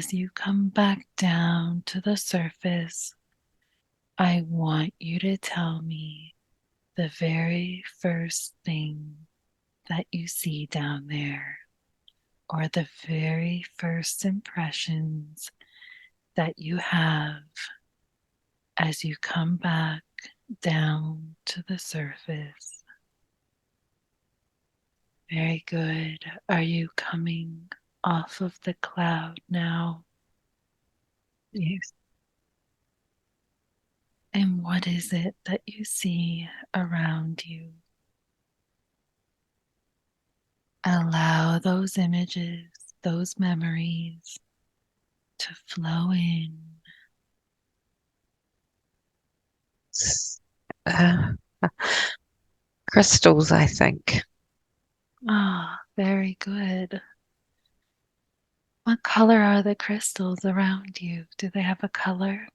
as you come back down to the surface, I want you to tell me the very first thing that you see down there, or the very first impressions that you have as you come back down to the surface. Very good. Are you coming off of the cloud now? Yes. And what is it that you see around you? Allow those images, those memories to flow in. Uh, Crystals, I think. Ah, very good. What color are the crystals around you? Do they have a color?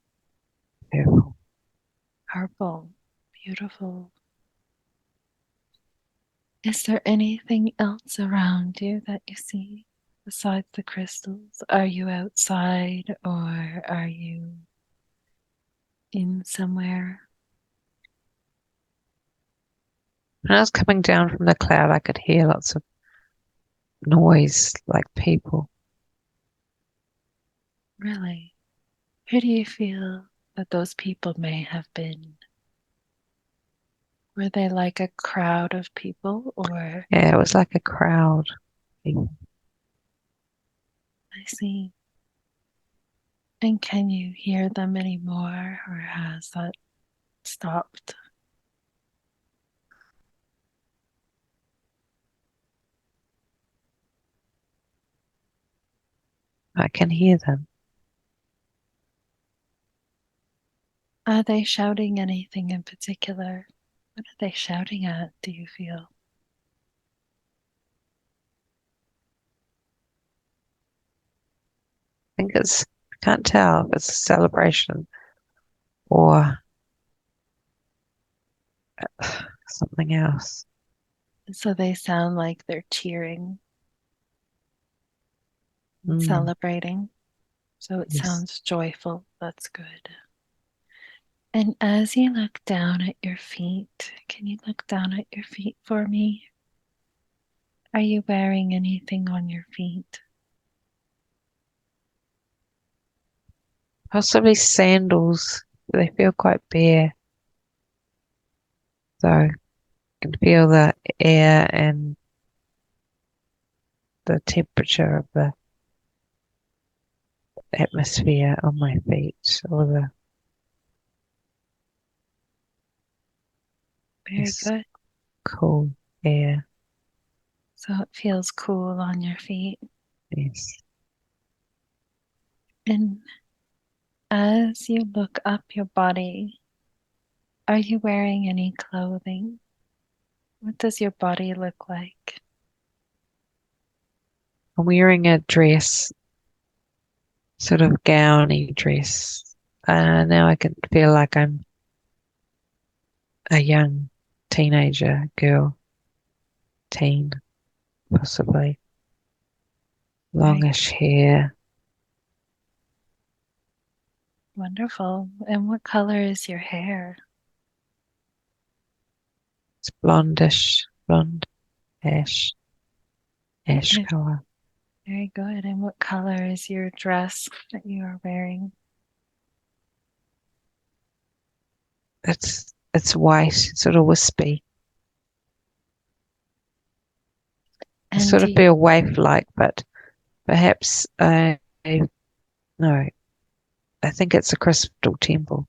Purple. Purple. Beautiful. Is there anything else around you that you see besides the crystals? Are you outside or are you in somewhere? When I was coming down from the cloud, I could hear lots of noise, like people. Really? Who do you feel that those people may have been? Were they like a crowd of people or Yeah, it was like a crowd. People. I see. And can you hear them anymore or has that stopped? I can hear them. Are they shouting anything in particular? What are they shouting at, do you feel? I think I can't tell if it's a celebration or something else. So they sound like they're cheering and Mm, celebrating. So it yes. sounds joyful. That's good. And as you look down at your feet, can you look down at your feet for me? Are you wearing anything on your feet? Possibly sandals. They feel quite bare. So I can feel the air and the temperature of the atmosphere on my feet, or the Very this good. cool air. So it feels cool on your feet. Yes. And as you look up your body, are you wearing any clothing? What does your body look like? I'm wearing a dress, sort of gowny dress. Now I can feel like I'm a young teenager girl, teen, possibly. Very Longish hair. wonderful. And what color is your hair? It's blondish, blonde, ash Eh, color. Very good. And what color is your dress that you are wearing? It's white, sort of wispy. I And sort do of you, feel waif-like, but perhaps no, I think it's a crystal temple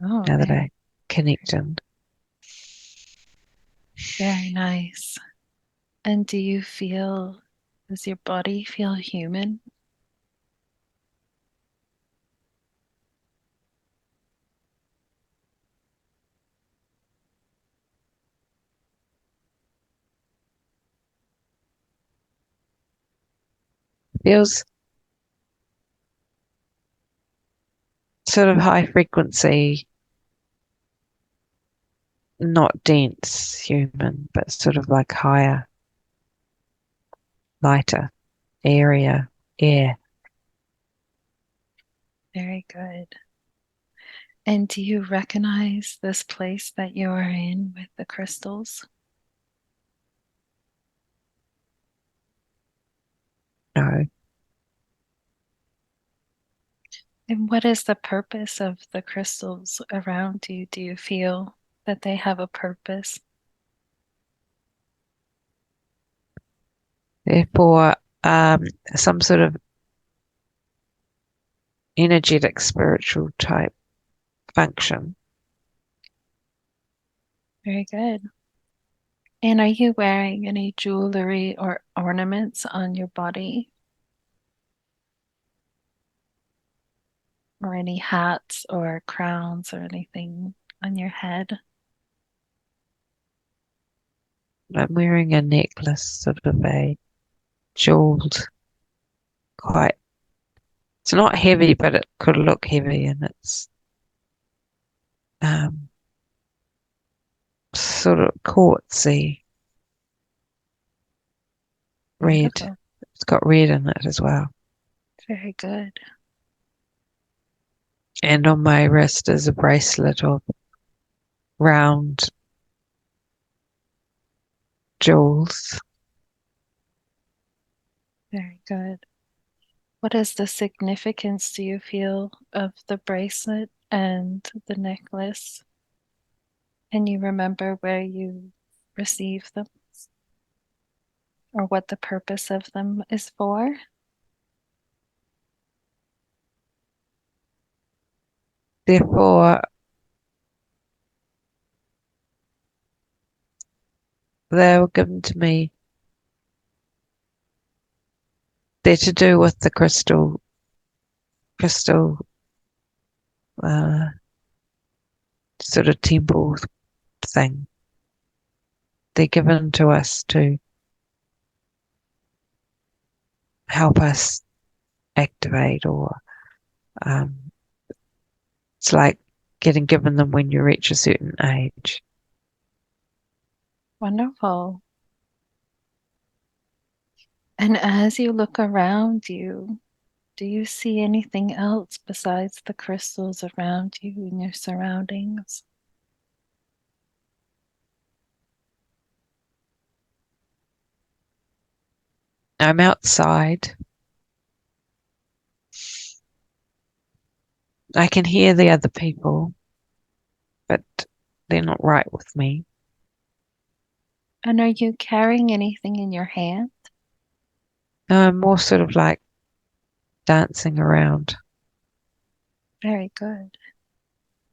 oh, now that very, I connect in. very nice. And do you feel, does your body feel human? Feels sort of high frequency, not dense human, but sort of like higher, lighter area, air. Very good. And do you recognize this place that you are in with the crystals? No, And what is the purpose of the crystals around you? Do you feel that they have a purpose? therefore, some sort of energetic, spiritual type function. Very good. And are you wearing any jewelry or ornaments on your body or any hats or crowns or anything on your head? I'm wearing a necklace, sort of a jeweled, quite. It's not heavy, but it could look heavy, and it's um, sort of quartzy red. Beautiful. It's got red in it as well. Very good. And on my wrist is a bracelet of round jewels. Very good. What is the significance, do you feel, of the bracelet and the necklace? Can you remember where you received them or what the purpose of them is for? Therefore, they were given to me. They're to do with the crystal uh, sort of temple thing. They're given to us to help us activate, or um, it's like getting given them when you reach a certain age. Wonderful. And as you look around you, do you see anything else besides the crystals around you in your surroundings? I'm outside. I can hear the other people, but they're not right with me. And are you carrying anything in your hand? More sort of like dancing around. Very good.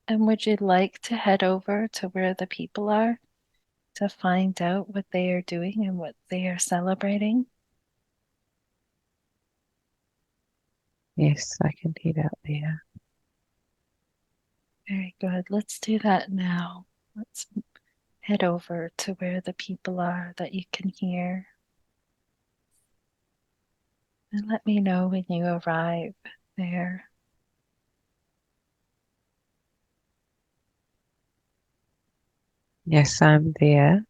And would you like to head over to where the people are to find out what they are doing and what they are celebrating? Yes, I can head out there. Very good. Let's do that now. Let's head over to where the people are that you can hear. And let me know when you arrive there. Yes, I'm there.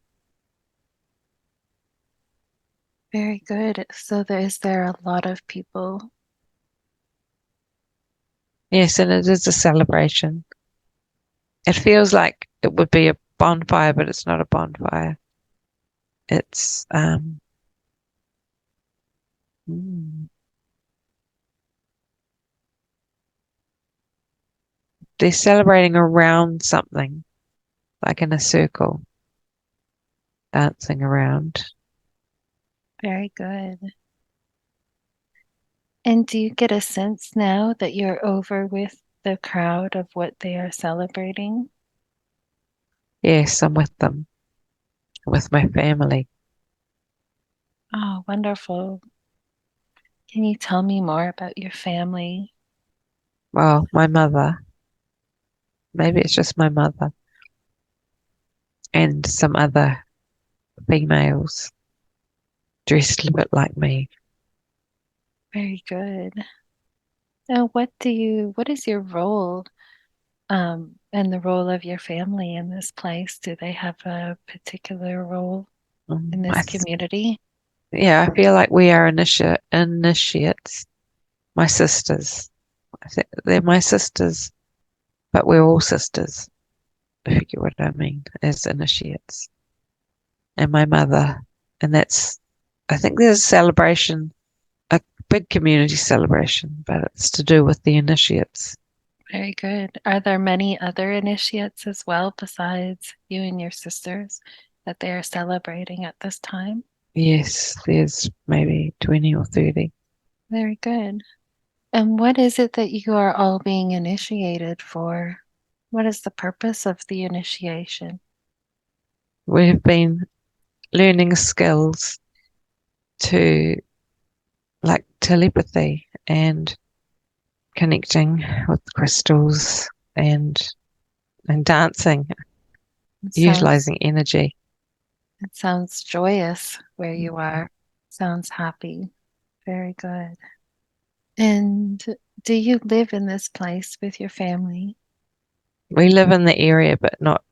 Very good. So is there a lot of people? Yes, and it is a celebration. It feels like it would be a bonfire, but it's not a bonfire. It's mm, they're celebrating around something, like in a circle, dancing around. Very good. And do you get a sense now that you're over with the crowd of what they are celebrating? Yes, I'm with them, with my family. Oh, wonderful. Can you tell me more about your family? Well, my mother, maybe it's just my mother, and some other females dressed a bit like me. Very good. Now, what is your role, and the role of your family in this place? Do they have a particular role in I this community? Yeah, I feel like we are initiates, my sisters. They're my sisters, but we're all sisters, if you get what I mean, as initiates. And my mother, and I think there's a celebration, a big community celebration, but it's to do with the initiates. Very good. Are there many other initiates as well besides you and your sisters that they are celebrating at this time? Yes, there's maybe 20 or 30. Very good. And what is it that you are all being initiated for? What is the purpose of the initiation? We've been learning skills to like telepathy and connecting with crystals and and dancing, It sounds utilizing energy. it sounds joyous where you are. Sounds happy. Very good. And do you live in this place with your family? We live in the area, but not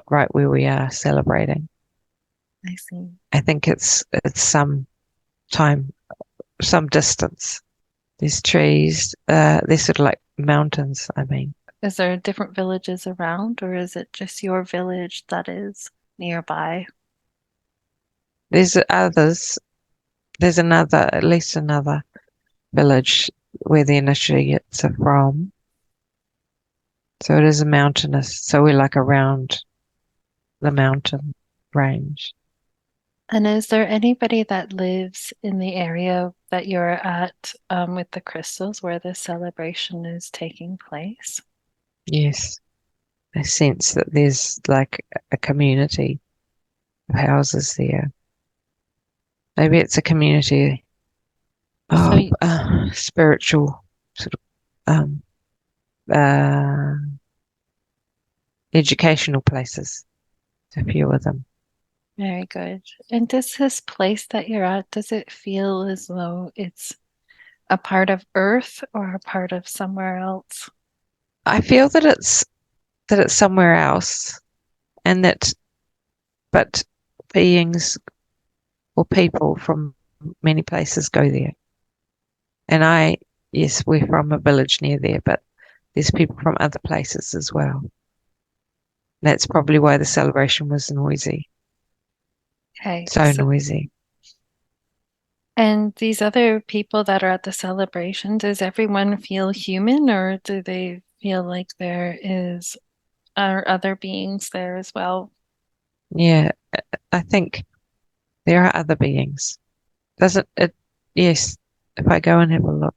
right where we are celebrating. I see. I think it's some time, some distance. There's trees. There's sort of like mountains. I mean, Is there different villages around, or is it just your village that is nearby? there's others. There's at least another village where the initiates are from. So it is a mountainous. So we're like around the mountain range. And is there anybody that lives in the area that you're at with the crystals where the celebration is taking place? Yes, I sense that there's like a community of houses there. Maybe it's a community So, of spiritual sort of uh, educational places. A few of them. very good. And does this place that you're at, does it feel as though it's a part of Earth or a part of somewhere else? I feel that it's somewhere else, and that but beings or people from many places go there. And yes, we're from a village near there, but there's people from other places as well. That's probably why the celebration was noisy, Okay. so So, noisy. and these other people that are at the celebration, does everyone feel human or do they feel like there is are other beings there as well? Yeah, I think there are other beings. Doesn't it? Yes, if I go and have a look,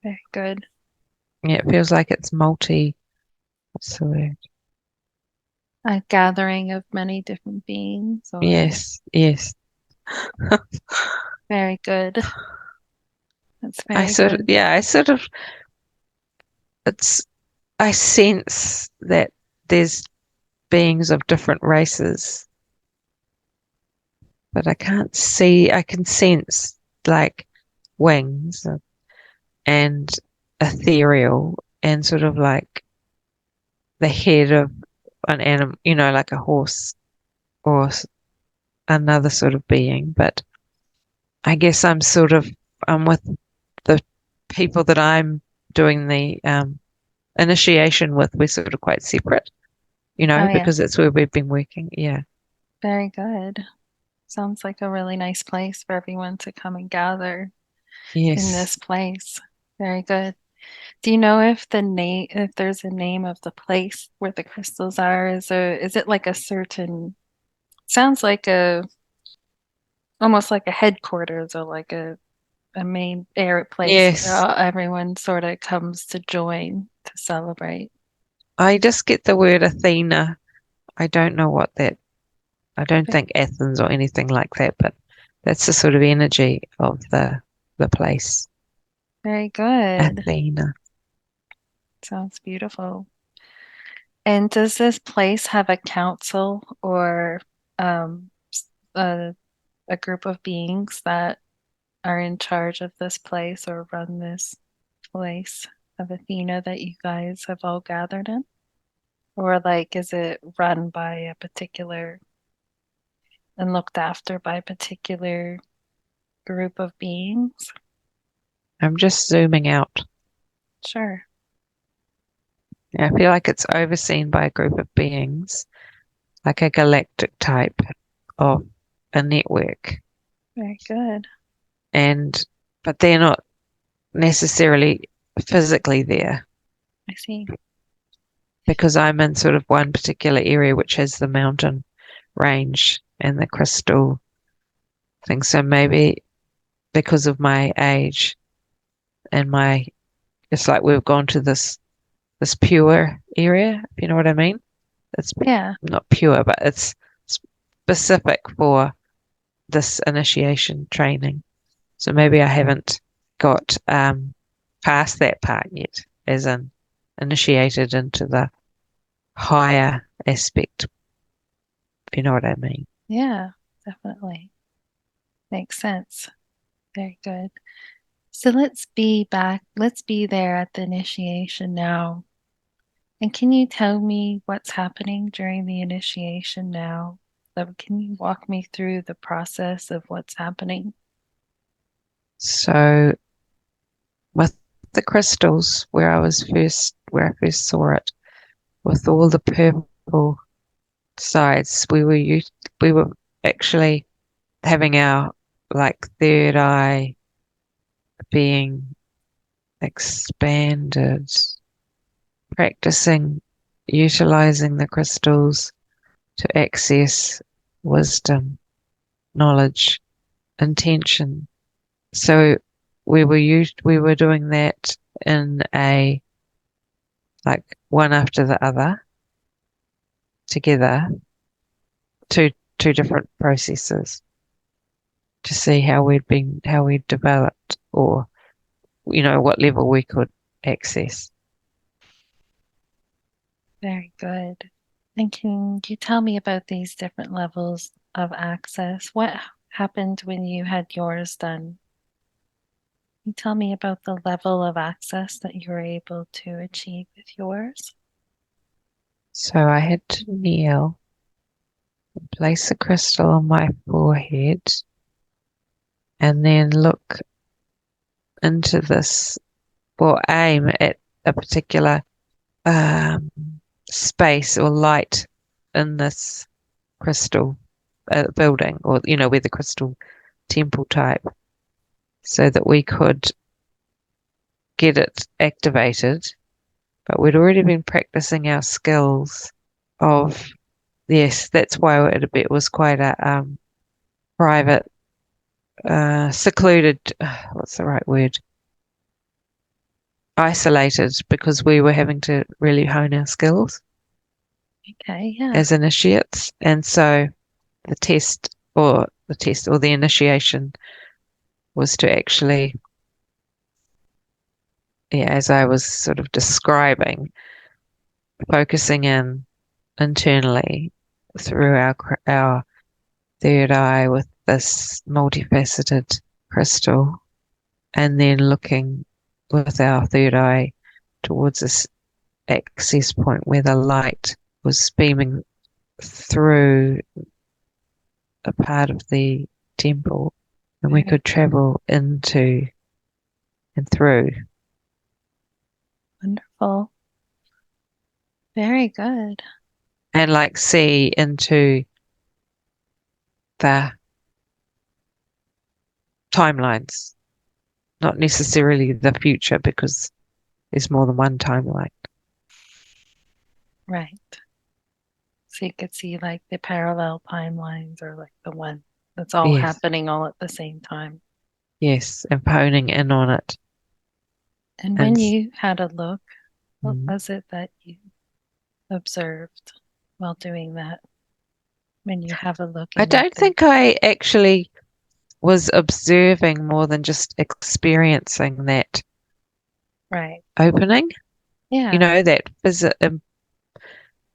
Very good. yeah, it feels like it's multi. What's the word? A gathering of many different beings, or Yes, yes. very good. That's very good. I sort of, it's, I sense that there's beings of different races, but I can sense like wings and ethereal and sort of like the head of an animal, like a horse or another sort of being. But I guess I'm with the people that I'm doing the initiation with. We're sort of quite separate, Oh yeah, because that's where we've been working. Yeah. very good. Sounds like a really nice place for everyone to come and gather in Yes. this place. Very good. Do you know if if there's a name of the place where the crystals are? Is it like a certain, sounds like almost like a headquarters or like a main air place where Yes. everyone sort of comes to join to celebrate. I just get the word Athena. I don't know what that, I don't think Athens or anything like that, but that's the sort of energy of the place. Very good. Athena. Sounds beautiful. And does this place have a council or um, a, a group of beings that are in charge of this place or run this place of Athena that you guys have all gathered in? Or like, is it run by a particular and looked after by a particular group of beings? I'm just zooming out. Sure. I feel like it's overseen by a group of beings, like a galactic type of a network. Very good. And, but they're not necessarily physically there I see. because I'm in sort of one particular area which has the mountain range and the crystal thing. So maybe because of my age and my, it's like we've gone to this pure area, if you know what I mean. It's Yeah. not pure, but it's specific for this initiation training. So maybe I haven't got past that part yet, as in initiated into the higher aspect, if you know what I mean. Yeah. Definitely. Makes sense. Very good. So let's be back. Let's be there at the initiation now. And can you tell me what's happening during the initiation now? So can you walk me through the process of what's happening? So with the crystals, where I first saw it, with all the purple sides, we were actually having our like third eye being expanded, practicing utilizing the crystals to access wisdom, knowledge, intention. So we were doing that in a like one after the other together, two two different processes to see how we'd developed or what level we could access. Very good. And can you tell me about these different levels of access? What happened when you had yours done? Can you tell me about the level of access that you were able to achieve with yours? So I had to kneel, place a crystal on my forehead, and then look into this or aim at a particular um, space or light in this crystal building, or where the crystal temple type, so that we could get it activated. But we'd already been practicing our skills of, yes, that's why it was quite a private, secluded, what's the right word? Isolated, because we were having to really hone our skills Okay, yeah, as initiates. And so the initiation was to actually, yeah, as I was sort of describing, focusing in internally through our third eye with this multifaceted crystal, and then looking with our third eye towards this access point where the light was beaming through a part of the temple, and we very could travel into and through. wonderful. Very good. And like see into the timelines, not necessarily the future, because there's more than one timeline. Right. So you could see like the parallel timelines or like the one that's all Yes, happening all at the same time. yes, and honing in on it. And And when you had a look, what mm, was it that you observed while doing that? When you have a look I and you don't think, think I actually was observing more than just experiencing that right, opening, yeah, that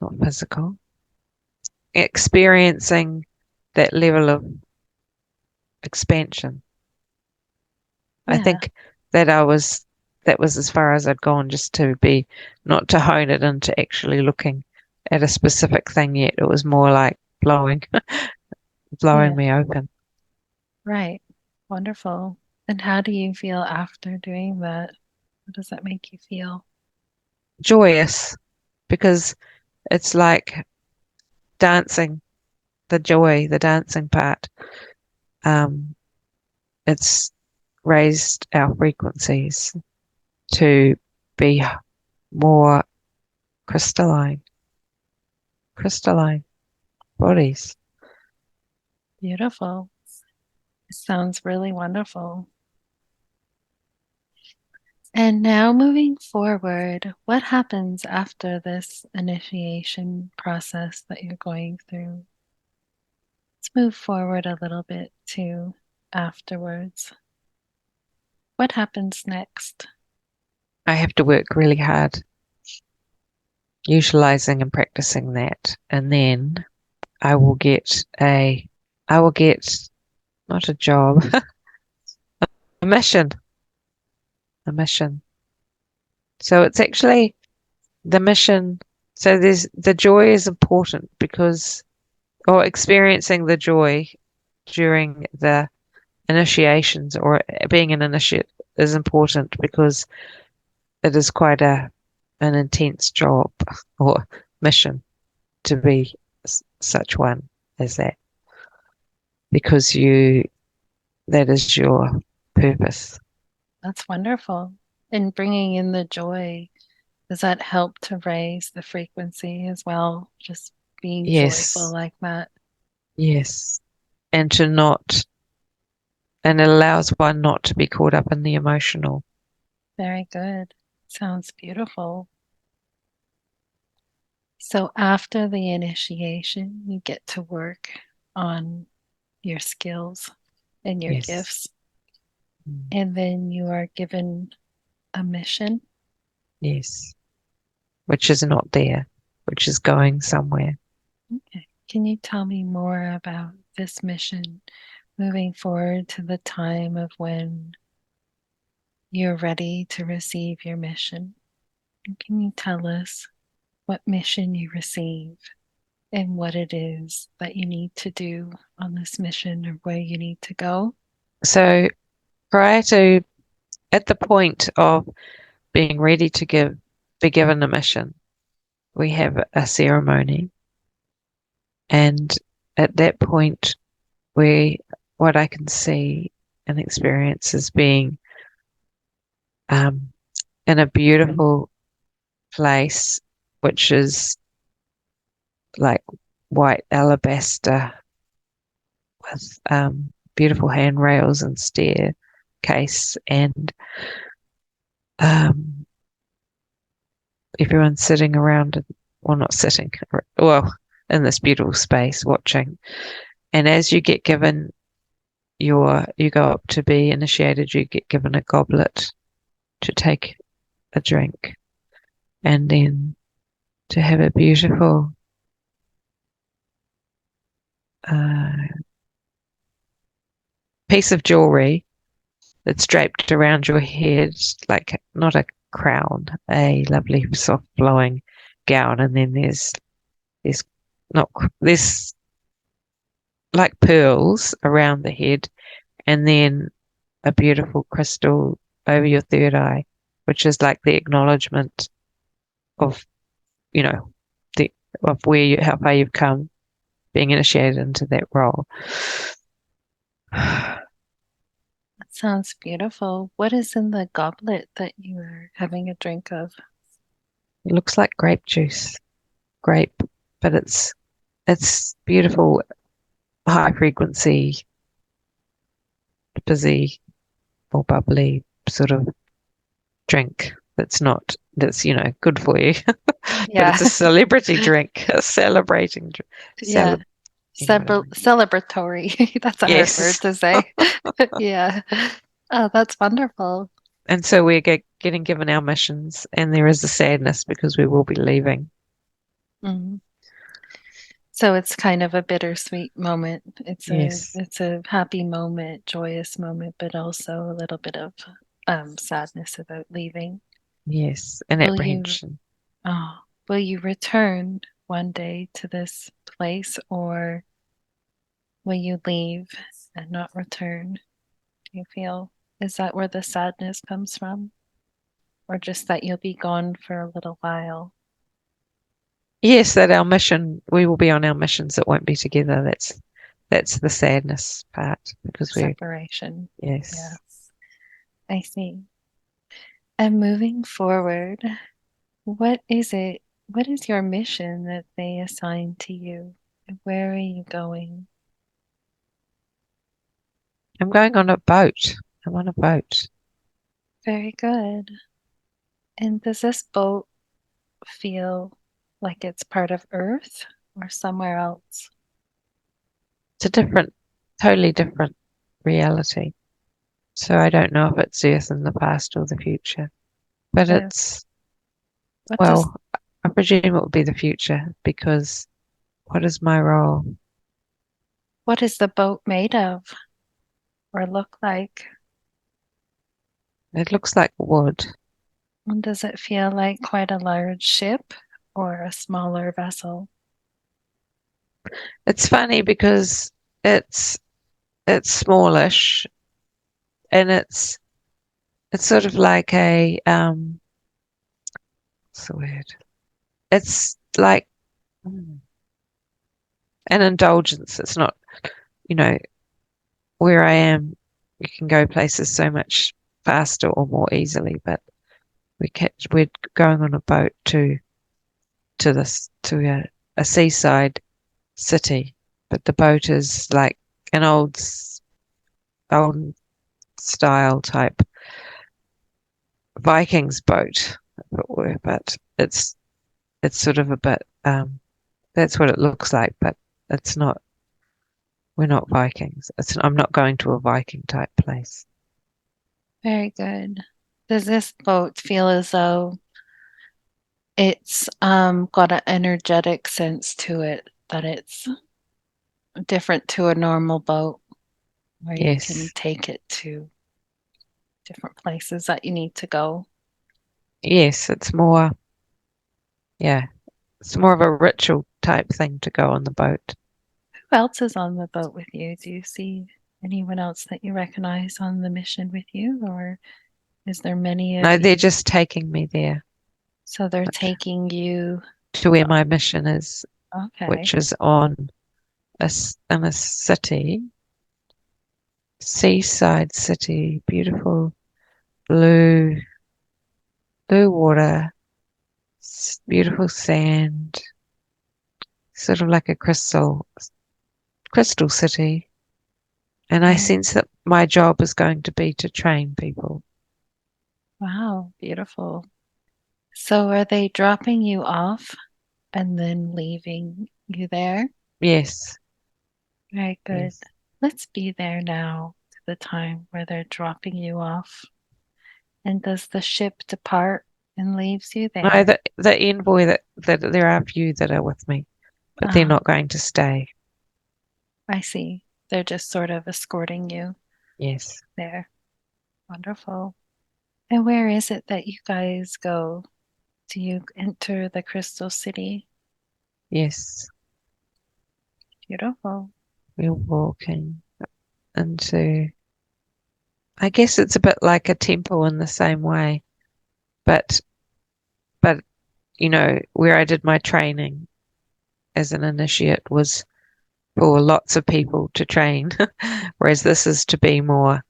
not physical, experiencing that level of expansion. I yeah, think that that was as far as I'd gone, just to be, not to hone it into actually looking at a specific thing yet. It was more like blowing yeah, me open. right. Wonderful. And how do you feel after doing that? How does that make you feel? Joyous, because it's like dancing, the joy, the dancing part. Um, it's raised our frequencies to be more crystalline, crystalline bodies. Beautiful. It sounds really wonderful. And now moving forward, what happens after this initiation process that you're going through? Let's move forward a little bit to afterwards. What happens next? I have to work really hard utilizing and practicing that. And then I will get I will get not a job, a mission, a mission. So it's actually the mission. So the joy is important because, or experiencing the joy during the initiations or being an initiate is important because it is quite an intense job or mission to be such one as that because that is your purpose. That's wonderful. And bringing in the joy, does that help to raise the frequency as well? Just being joyful Yes, like that. yes. And to not, and it allows one not to be caught up in the emotional. Very good. Sounds beautiful. So after the initiation, you get to work on your skills and your Yes, gifts. mm, And then you are given a mission. yes. Which is not there, which is going somewhere. Okay. Can you tell me more about this mission moving forward to the time of when you're ready to receive your mission? And can you tell us what mission you receive and what it is that you need to do on this mission or where you need to go? So prior to, at the point of being ready to be given a mission, we have a ceremony. And at that point, what I can see and experience is being um, in a beautiful place, which is like white alabaster with beautiful handrails and staircase, and um, everyone's sitting around, well, not sitting, well, in this beautiful space watching. And as you get given you go up to be initiated, you get given a goblet to take a drink, and then to have a beautiful uh, piece of jewelry that's draped around your head, like not a crown, a lovely soft flowing gown, and then there's not there's like pearls around the head, and then a beautiful crystal over your third eye, which is like the acknowledgement of, you know, the of how far you've come, being initiated into that role. It That sounds beautiful. What is in the goblet that you are having a drink of? looks like grape juice, grape, but it's beautiful, high frequency, fizzy or bubbly sort of drink. That's good for you, but Yeah, it's a celebrity drink, a celebrating drink, yeah. you know what I mean? Celebratory. That's a hard word Yes. to say. Yeah. Oh, that's wonderful. And so we're getting given our missions, and there is a sadness because we will be leaving. Mm. So it's kind of a bittersweet moment. Yes, It's a happy moment, joyous moment, but also a little bit of sadness about leaving. yes, and Will you apprehension. oh, will you return one day to this place or will you leave and not return? Do you feel is that where the sadness comes from? or just that you'll be gone for a little while? Yes, that our mission, we will be on our missions that won't be together. That's the sadness part because we're, Separation. yes. Yes, I see. And moving forward, what is it? What is your mission that they assign to you? Where are you going? I'm going on a boat. I'm on a boat. Very good. And does this boat feel like it's part of Earth or somewhere else? It's a different, totally different reality. So I don't know if it's Earth in the past or the future, but Uh, it's, what does well, I presume it will be the future because what is my role? what is the boat made of or look like? It looks like wood. And does it feel like quite a large ship or a smaller vessel? It's funny because it's it's smallish and it's sort of like a what's the word? It's like an indulgence. It's not, you know, where I am, you can go places so much faster or more easily, but we're going on a boat to a seaside city, but the boat is like an old style type Vikings boat, if it were, but it's sort of a bit that's what it looks like, but it's not. We're not Vikings. I'm not going to a Viking type place. Very good. Does this boat feel as though it's got an energetic sense to it, that it's different to a normal boat where you can Yes, take it to different places that you need to go? yes, it's more. Yeah, it's more of a ritual type thing to go on the boat. Who else is on the boat with you? Do you see anyone else that you recognize on the mission with you, or is there many of No, you? they're just taking me there So they're like, taking you. to where my mission is, Okay. which is on in a city, seaside city, beautiful blue water, beautiful sand, sort of like a crystal city. And I Very, sense that my job is going to be to train people. wow, beautiful. So are they dropping you off and then leaving you there? Yes, Very good. yes. Let's be there now to the time where they're dropping you off. And does the ship depart and leaves you No, there? the envoy that there are a few that are with me, but they're Ah, not going to stay. I see. They're just sort of escorting you Yes, there. Wonderful. And where is it that you guys go? Do you enter the Crystal City? yes. Beautiful. We're walking into, I guess it's a bit like a temple in the same way, but but where I did my training as an initiate was for lots of people to train, whereas this is to be more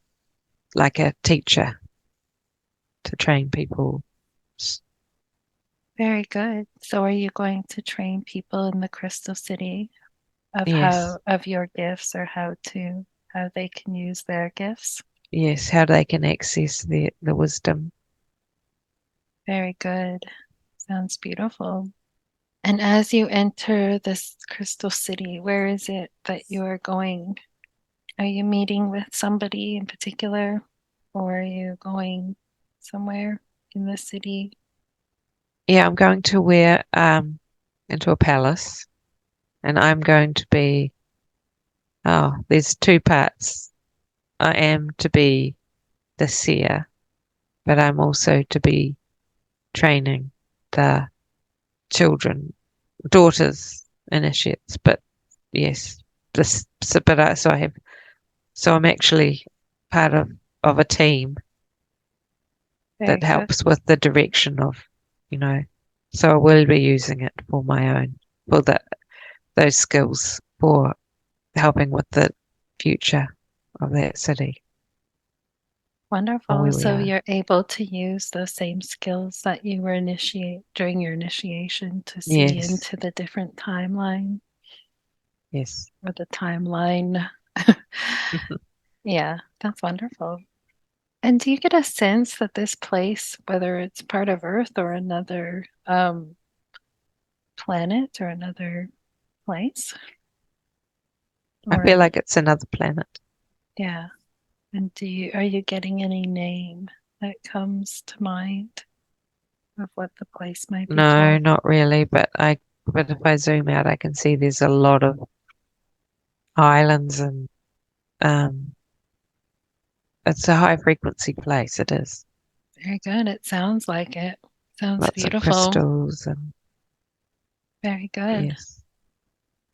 like a teacher to train people. Very good. So are you going to train people in the Crystal City of Yes, of your gifts, or how they can use their gifts? yes, how they can access the wisdom. Very good. Sounds beautiful. And as you enter this Crystal City, where is it that you are going? Are you meeting with somebody in particular, or are you going somewhere in the city? Yeah, I'm going to wear into a palace, and I'm going to be. Oh, there's two parts. I am to be the seer, but I'm also to be training the children, daughters, initiates. But yes, this. So I have. So I'm actually part of a team. that Very good. helps with the direction of, you know. So I will be using it for my own, for those skills for helping with the future of that city or Wonderful. where we So are. you're able to use those same skills that you were initiate during your initiation to see Yes, into the different timeline yes. or the timeline. Yeah, that's wonderful. And do you get a sense that this place, whether it's part of Earth or another planet or another place, I feel or like it's another planet. yeah, and are you getting any name that comes to mind of what the place might be No, called? not really, but if I zoom out, I can see there's a lot of islands and um, it's a high frequency place. It is Very good. It sounds like it. Sounds lots of beautiful. crystals and Very good. yes,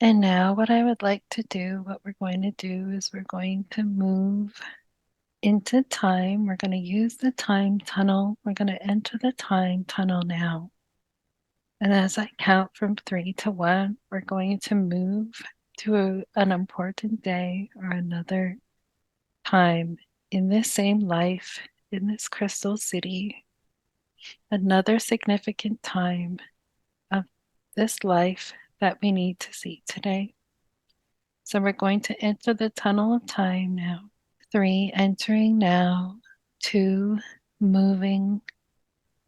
And now, what I would like to do, what we're going to do is we're going to move into time. We're going to use the time tunnel. We're going to enter the time tunnel now. And as I count from 3 to 1, we're going to move to an important day or another time in this same life, in this crystal city, another significant time of this life that we need to see today. So we're going to enter the tunnel of time now. 3, entering now. 2, moving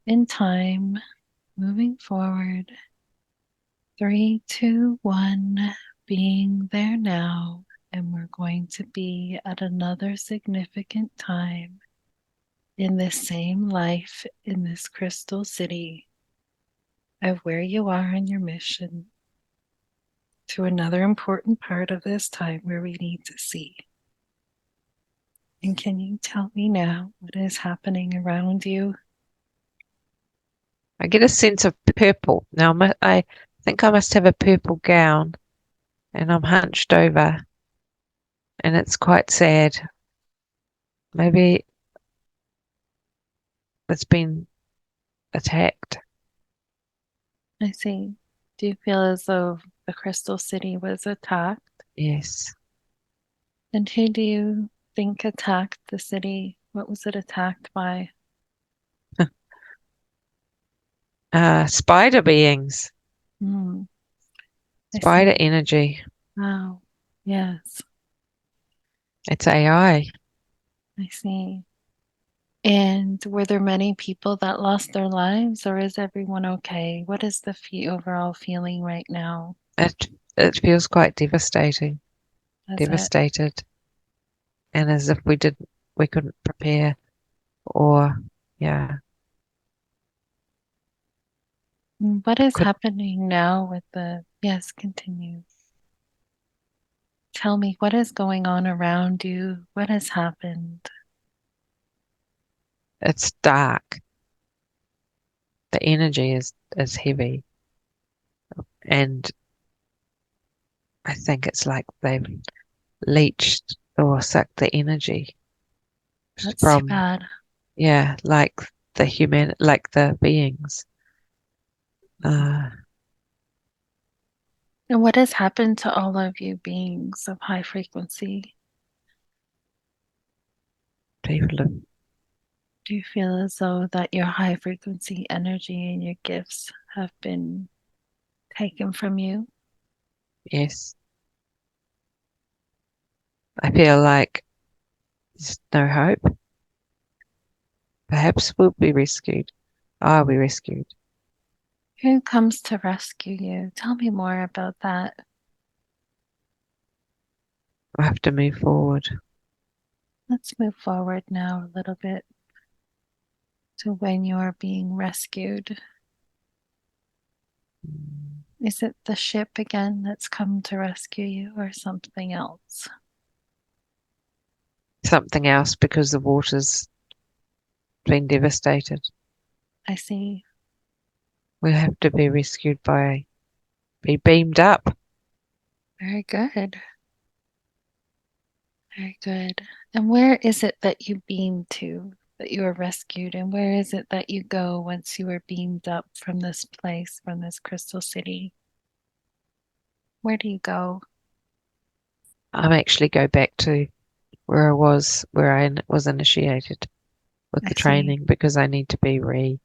in time, moving forward. 3, 2, 1, being there now. And we're going to be at another significant time in this same life, in this crystal city of where you are in your mission to another important part of this time where we need to see. And can you tell me now what is happening around you? I get a sense of purple. Now I think I must have a purple gown, and I'm hunched over, and it's quite sad. Maybe it's been attacked. I see. Do you feel as though the crystal city was attacked? Yes, And who do you think attacked the city? What was it attacked by? spider beings, Hmm, I spider see. energy. Wow. Yes, It's AI. I see. And were there many people that lost their lives, or is everyone okay? What is the overall feeling right now? It feels quite devastating, Does it? devastated, and as if we couldn't prepare, or yeah, What is could. happening now with yes, continue. Tell me what is going on around you? What has happened? It's dark. The energy is heavy, and I think it's like they've leached or sucked the energy That's too from, bad. yeah, like the beings. Uh, And what has happened to all of you beings of high frequency? people have, Do you feel as though that your high frequency energy and your gifts have been taken from you? yes, I feel like there's no hope. Perhaps we'll be rescued. I'll be rescued. Who comes to rescue you? Tell me more about that. I have to move forward. Let's move forward now a little bit to when you're being rescued. Is it the ship again that's come to rescue you or something else? Something else because the water's been devastated. I see. We'll have to be rescued be beamed up. Very good. Very good. And where is it that you beam to? that you were rescued? And where is it that you go once you were beamed up from this place, from this crystal city? Where do you go? I'm actually go back to where I was, where I was initiated with I the see. training because I need to be rehabilitated.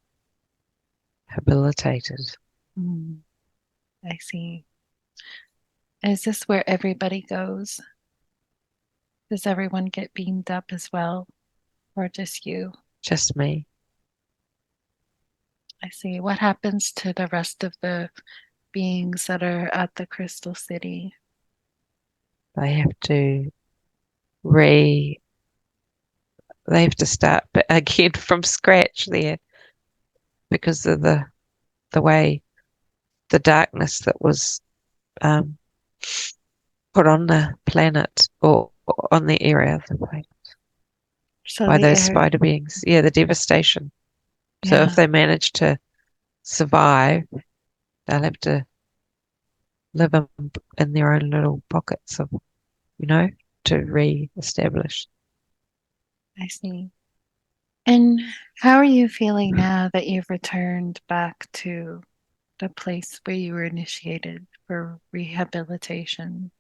Mm, I see. Is this where everybody goes? Does everyone get beamed up as well, or just you? Just me. I see. What happens to the rest of the beings that are at the Crystal City? They have to re, they have to start again from scratch there because of the way the darkness that was um, put on the planet or on the area of the planet So by the those air, spider beings. Yeah, the devastation. So if yeah, they manage to survive, they'll have to live in their own little pockets of, you know, to re-establish. I see. And how are you feeling now that you've returned back to the place where you were initiated for rehabilitation?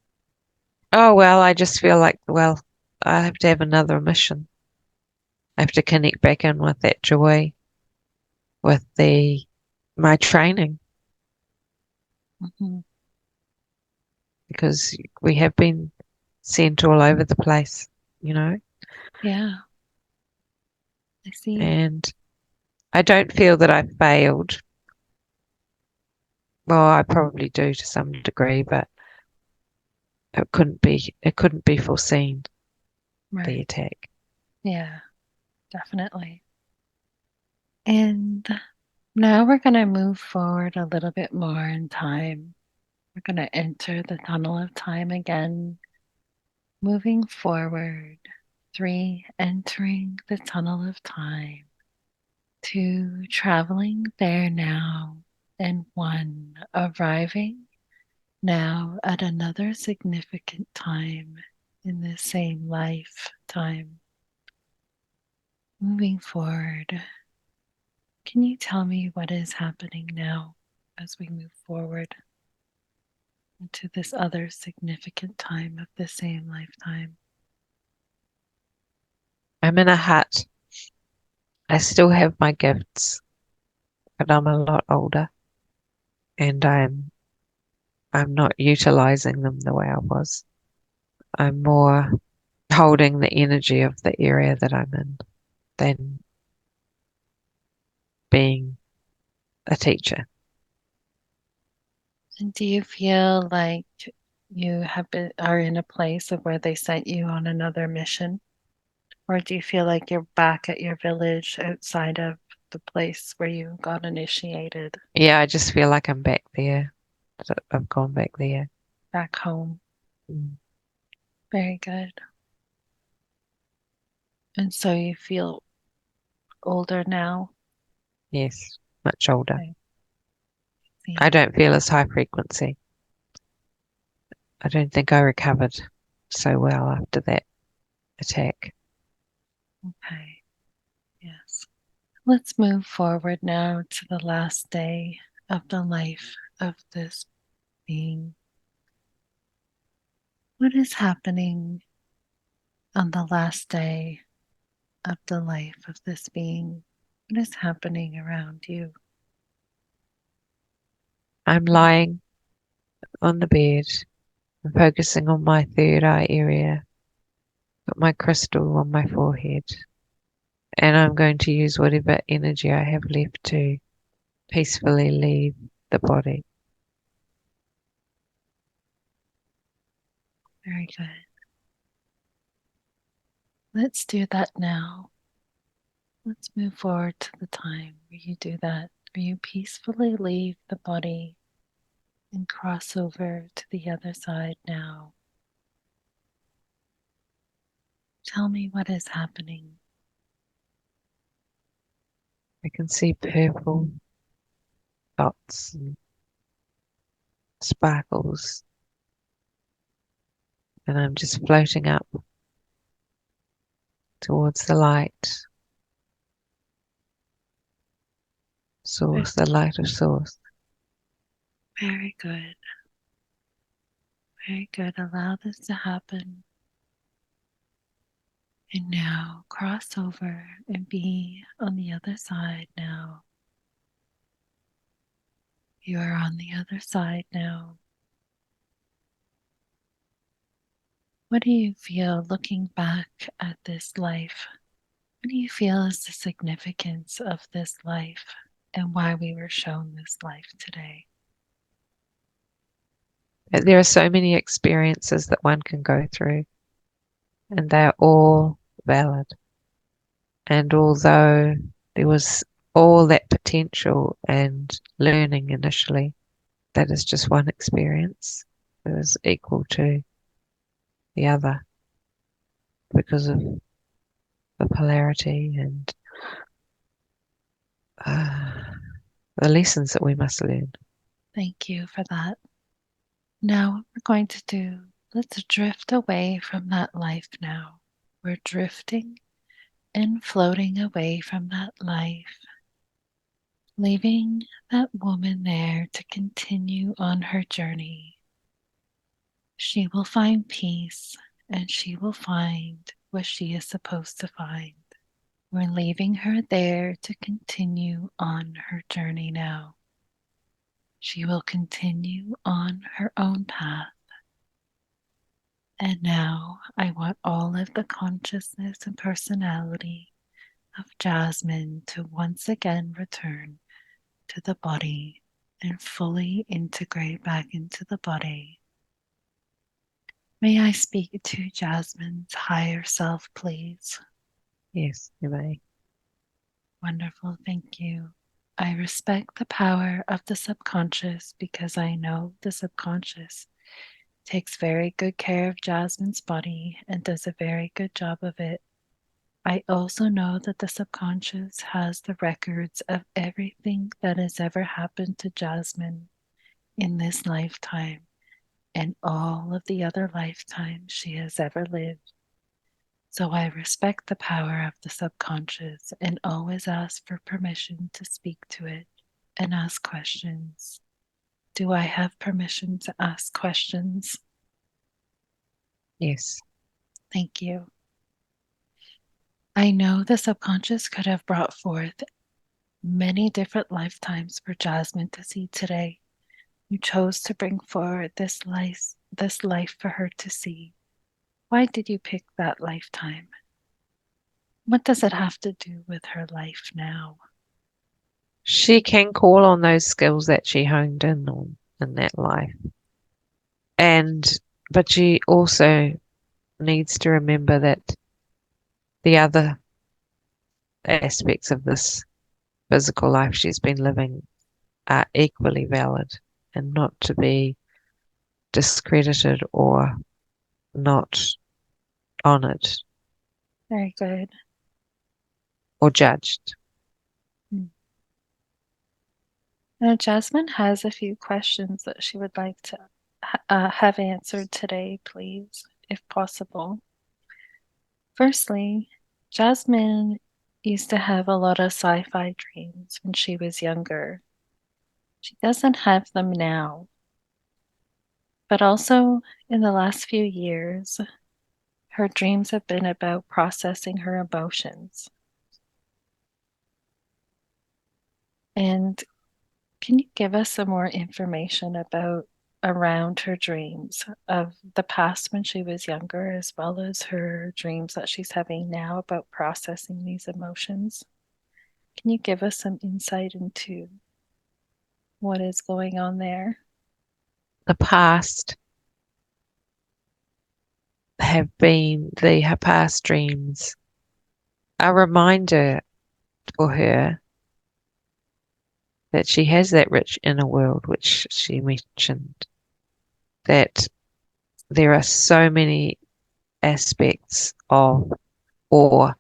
Oh, well, I just feel like, well, I have to have another mission. I have to connect back in with that joy, with the my training, Hmm. because we have been sent all over the place, you know, Yeah, I see. and I don't feel that I failed. Well, I probably do to some degree, but it couldn't be foreseen, the Right. attack. Yeah, definitely. And now we're going to move forward a little bit more in time. We're going to enter the tunnel of time again, moving forward. Three, entering the tunnel of time. Two, traveling there now. And one, arriving now at another significant time in the same lifetime. Moving forward, can you tell me what is happening now as we move forward into this other significant time of the same lifetime? I'm in a hut. I still have my gifts, but I'm a lot older and I'm not utilizing them the way I was. I'm more holding the energy of the area that I'm in than being a teacher. And do you feel like you are in a place of where they sent you on another mission? Or do you feel like you're back at your village outside of the place where you got initiated, Yeah, I just feel like I'm back there. So I've gone back there. back home? Mm. Very good. And so you feel older now? Yes, much older. I I see. don't feel as high frequency. I don't think I recovered so well after that attack. Okay. Yes. Let's move forward now to the last day of the life of this being. What is happening on the last day of the life of this being? What is happening around you? I'm lying on the bed and focusing on my third eye area, got my crystal on my forehead, and I'm going to use whatever energy I have left to peacefully leave the body. Very good. Let's do that now. Let's move forward to the time where you do that, where you peacefully leave the body and cross over to the other side now. Tell me what is happening. I can see purple dots and sparkles, and I'm just floating up towards the light, Ve- source, the light of source. Very good. Very good. Allow this to happen. And now cross over and be on the other side now. You are on the other side now. What do you feel looking back at this life? What do you feel is the significance of this life and why we were shown this life today? There are so many experiences that one can go through, and they're all valid. And although there was all that potential and learning initially, that is just one experience that is equal to the other because of the polarity and uh, the lessons that we must learn. Thank you for that. Now, what we're going to do, let's drift away from that life now. We're drifting and floating away from that life, leaving that woman there to continue on her journey. She will find peace and she will find what she is supposed to find. We're leaving her there to continue on her journey now. She will continue on her own path. And now I want all of the consciousness and personality of Jasmin to once again return to the body and fully integrate back into the body. May I speak to Jasmin's higher self, please? Yes, you may. Wonderful, thank you. I respect the power of the subconscious because I know the subconscious takes very good care of Jasmin's body and does a very good job of it. I also know that the subconscious has the records of everything that has ever happened to Jasmin in this lifetime and all of the other lifetimes she has ever lived. So I respect the power of the subconscious and always ask for permission to speak to it and ask questions. Do I have permission to ask questions? Yes. Thank you. I know the subconscious could have brought forth many different lifetimes for Jasmin to see today. You chose to bring forward this life for her to see. Why did you pick that lifetime? What does it have to do with her life now? She can call on those skills that she honed in on in that life. And but she also needs to remember that the other aspects of this physical life she's been living are equally valid and not to be discredited or not honored Very good. or judged. Hmm. Now, Jasmine has a few questions that she would like to have answered today, please, if possible. Firstly, Jasmine used to have a lot of sci fi dreams when she was younger. She doesn't have them now, but also in the last few years, her dreams have been about processing her emotions. And can you give us some more information about around her dreams of the past when she was younger, as well as her dreams that she's having now about processing these emotions? Can you give us some insight into what is going on there? The past have been the past dreams a reminder for her that she has that rich inner world, which she mentioned, that there are so many aspects of or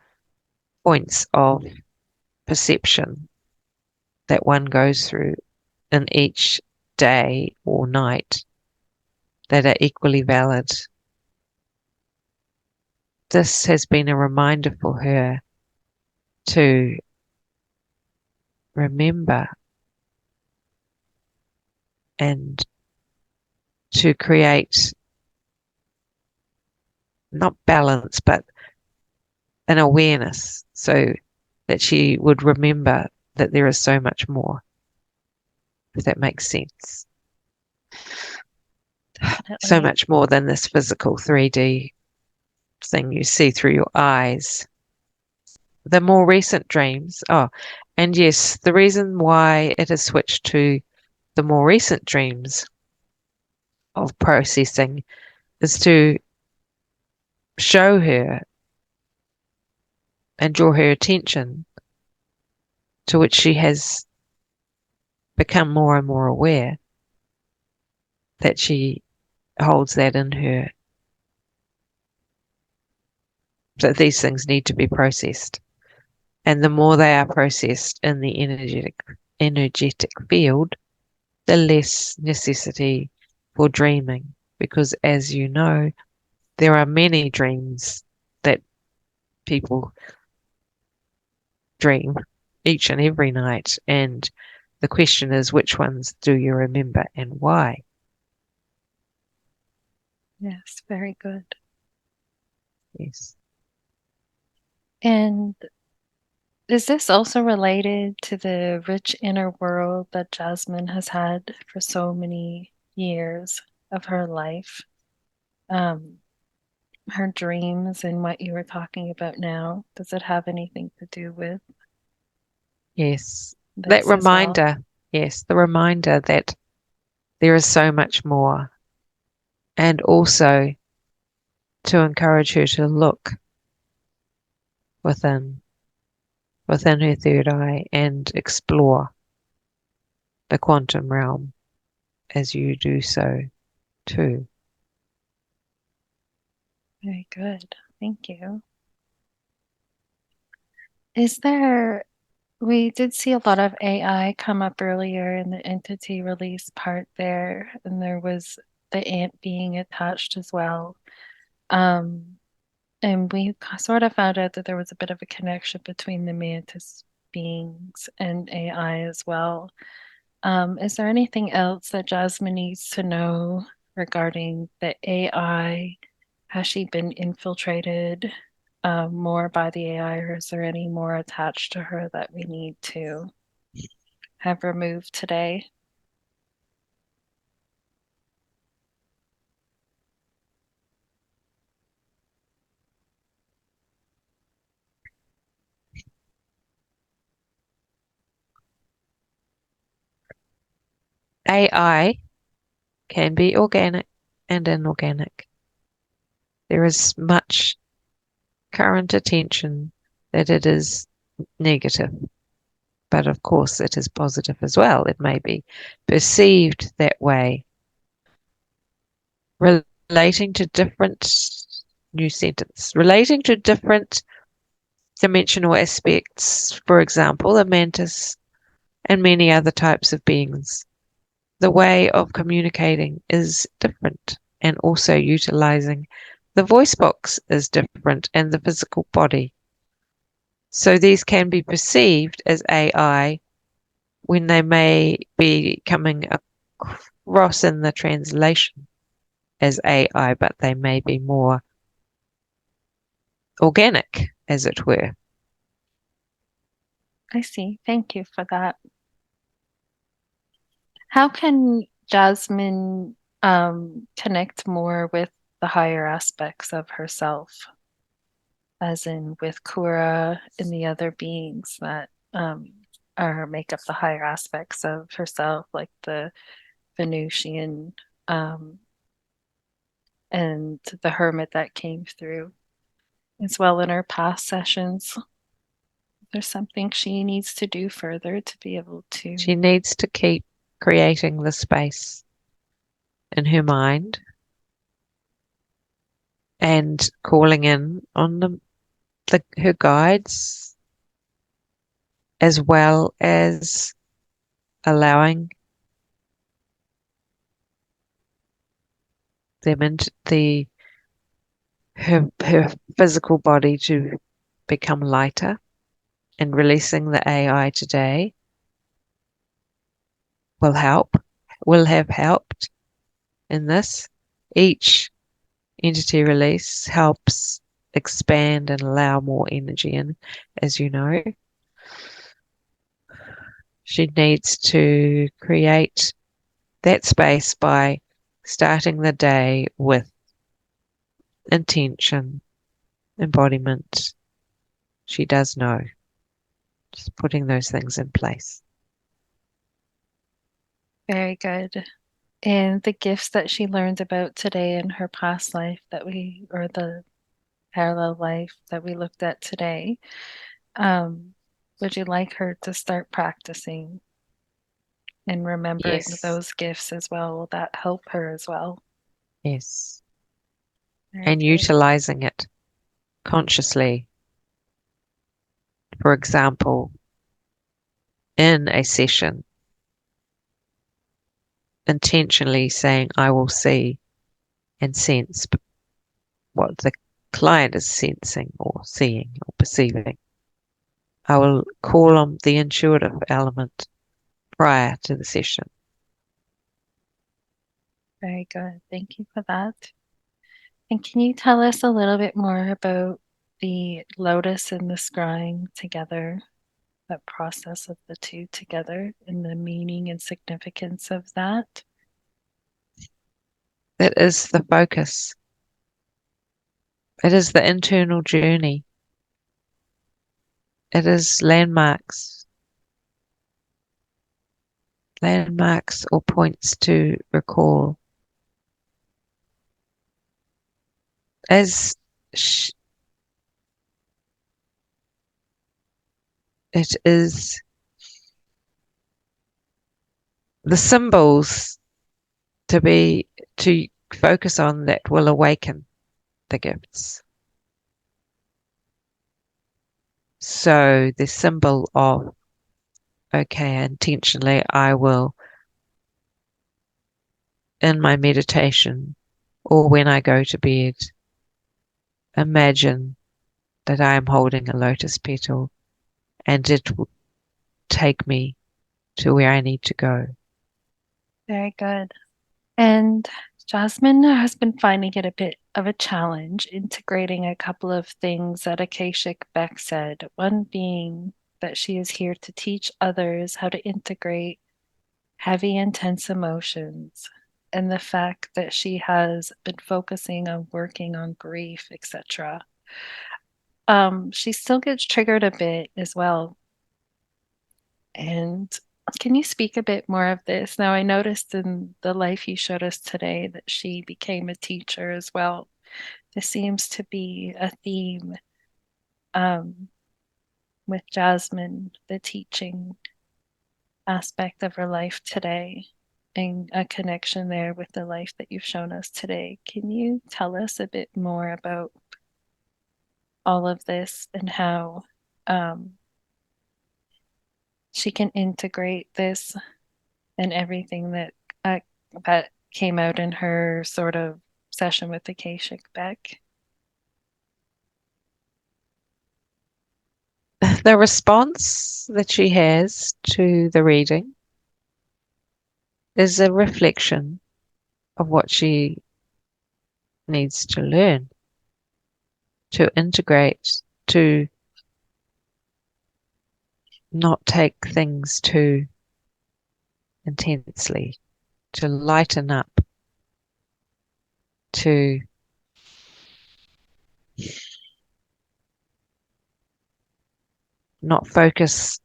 points of perception that one goes through in each day or night that are equally valid. This has been a reminder for her to remember and to create not balance, but an awareness so that she would remember that there is so much more, if that makes sense. So Definitely. much more than this physical 3D thing you see through your eyes. The more recent dreams, and yes, the reason why it has switched to the more recent dreams of processing is to show her and draw her attention to which she has become more and more aware that she holds that in her, that these things need to be processed. And the more they are processed in the energetic field, the less necessity for dreaming. Because as you know, there are many dreams that people dream each and every night. And the question is, which ones do you remember and why? Yes, very good. Yes. And is this also related to the rich inner world that Jasmine has had for so many years of her life? Um, her dreams and what you were talking about now, does it have anything to do with Yes. That this as well? reminder, yes, the reminder that there is so much more. And also to encourage her to look within, within her third eye and explore the quantum realm as you do so too. Very good. Thank you. Is there, we did see a lot of AI come up earlier in the entity release part there, and there was the ant being attached as well. Um, and we sort of found out that there was a bit of a connection between the mantis beings and AI as well. Is there anything else that Jasmine needs to know regarding the AI? Has she been infiltrated more by the AI, or is there any more attached to her that we need to have removed today? AI can be organic and inorganic. There is much current attention that it is negative, but of course it is positive as well. It may be perceived that way, relating to different, new sentence, relating to different dimensional aspects, for example, the mantis and many other types of beings. The way of communicating is different, and also utilizing the voice box is different, and the physical body. So these can be perceived as AI when they may be coming across in the translation as AI, but they may be more organic, as it were. I see. Thank you for that. How can Jasmine connect more with the higher aspects of herself, as in with Kura and the other beings that are make up the higher aspects of herself, like the Venusian um, and the hermit that came through, as well in her past sessions? There's something she needs to do further to be able She to. needs to keep creating the space in her mind and calling in on her guides, as well as allowing them into her physical body to become lighter and releasing the AI today will help, will have helped in this. Each entity release helps expand and allow more energy in, as you know. She needs to create that space by starting the day with intention, embodiment. She does know. Just putting those things in place. Very good. And the gifts that she learned about today in her past life or the parallel life that we looked at today, um, would you like her to start practicing and remembering Yes, those gifts as well? Will that help her as well? yes. Very And good. utilizing it consciously. For example, in a session, intentionally saying, I will see and sense what the client is sensing or seeing or perceiving. I will call on the intuitive element prior to the session. Very good. Thank you for that. And can you tell us a little bit more about the lotus and the scrying together, that process of the two together, and the meaning and significance of that? That is the focus. It is the internal journey. It is landmarks or points to recall. As it is the symbols to focus on that will awaken the gifts. So the symbol of, okay, intentionally, I will, in my meditation or when I go to bed, imagine that I am holding a lotus petal and it will take me to where I need to go. Very good. And Jasmine has been finding it a bit of a challenge integrating a couple of things that Akashic Beck said. One being that she is here to teach others how to integrate heavy, intense emotions, and the fact that she has been focusing on working on grief, etc. She still gets triggered a bit as well. And can you speak a bit more of this? Now, I noticed in the life you showed us today that she became a teacher as well. This seems to be a theme um, with Jasmin, the teaching aspect of her life today, and a connection there with the life that you've shown us today. Can you tell us a bit more about all of this and how um, she can integrate this and everything uh, that came out in her sort of session with the Akashic Beck? The response that she has to the reading is a reflection of what she needs to learn, to integrate, to not take things too intensely, to lighten up, to not focus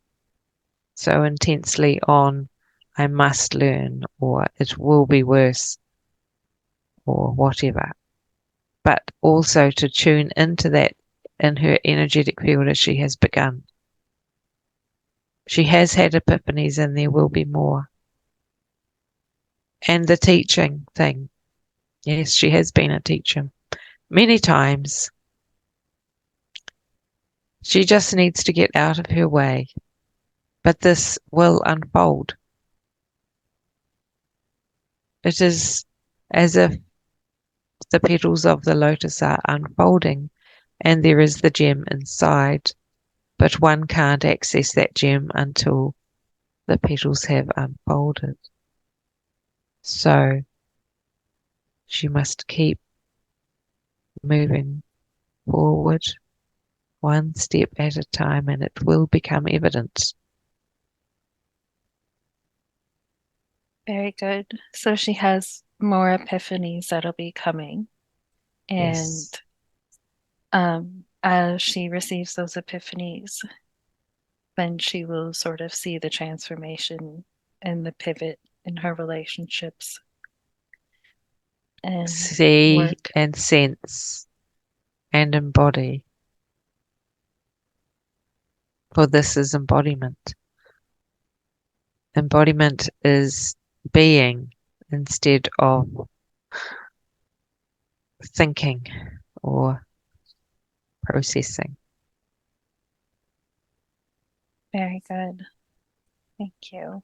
so intensely on I must learn or it will be worse or whatever, but also to tune into that in her energetic field as she has begun. She has had epiphanies and there will be more. And the teaching thing. Yes, she has been a teacher many times. She just needs to get out of her way. But this will unfold. It is as if the petals of the lotus are unfolding and there is the gem inside, but one can't access that gem until the petals have unfolded. So she must keep moving forward one step at a time and it will become evident. Very good. So she has more epiphanies that'll be coming. And Yes. as she receives those epiphanies, then she will sort of see the transformation and the pivot in her relationships and See work. and sense and embody. For this is embodiment. Embodiment is being instead of thinking or processing. Very good. Thank you.